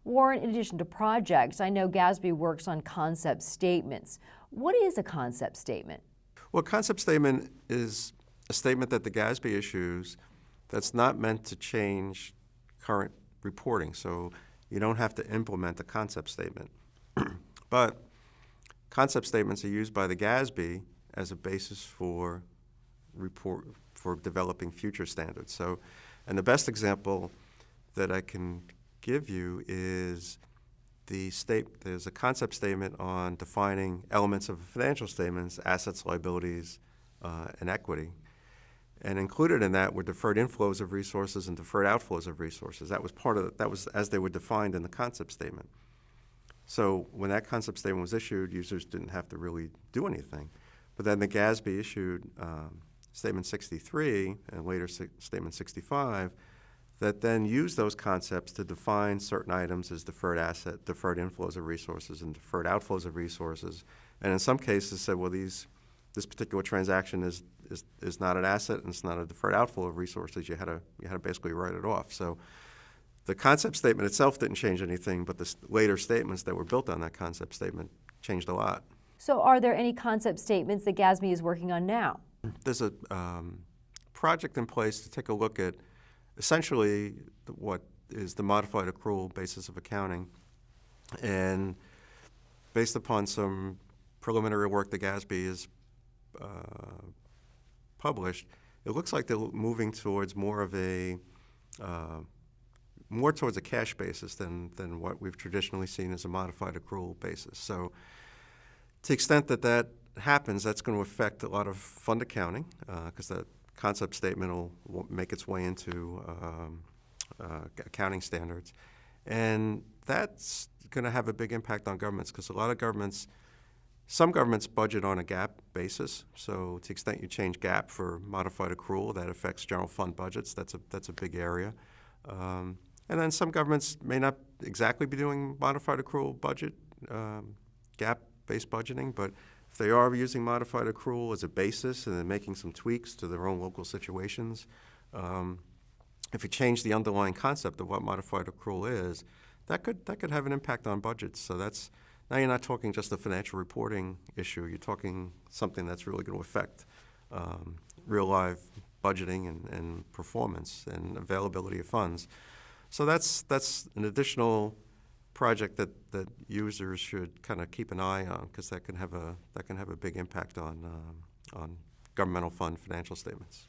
Warren, in addition to projects, I know GASB works on concept statements. What is a concept statement? Well, a concept statement is a statement that the GASB issues that's not meant to change current reporting. So you don't have to implement a concept statement. But concept statements are used by the GASB as a basis for developing future standards. So, and the best example that I can give you is there's a concept statement on defining elements of financial statements, assets, liabilities, and equity. And included in that were deferred inflows of resources and deferred outflows of resources. That was as they were defined in the concept statement. So when that concept statement was issued, users didn't have to really do anything. But then the GASB issued Statement 63 and later Statement 65 that then used those concepts to define certain items as deferred asset, deferred inflows of resources, and deferred outflows of resources. And in some cases said, well, this particular transaction is not an asset and it's not a deferred outflow of resources. You had to basically write it off. So the concept statement itself didn't change anything, but the later statements that were built on that concept statement changed a lot. So are there any concept statements that GASB is working on now? There's a project in place to take a look at essentially what is the modified accrual basis of accounting. And based upon some preliminary work the GASB has published, it looks like they're moving towards more towards a cash basis than what we've traditionally seen as a modified accrual basis. So to the extent that that happens, that's going to affect a lot of fund accounting because the concept statement will make its way into accounting standards. And that's going to have a big impact on governments because some governments budget on a GAAP basis. So to the extent you change GAAP for modified accrual, that affects general fund budgets. That's a big area. And then some governments may not exactly be doing modified accrual budget, GAAP-based budgeting, but if they are using modified accrual as a basis and then making some tweaks to their own local situations, if you change the underlying concept of what modified accrual is, that could have an impact on budgets. So now you're not talking just a financial reporting issue. You're talking something that's really going to affect real live budgeting and performance and availability of funds. So that's an additional project that users should kind of keep an eye on because that can have a big impact on governmental fund financial statements.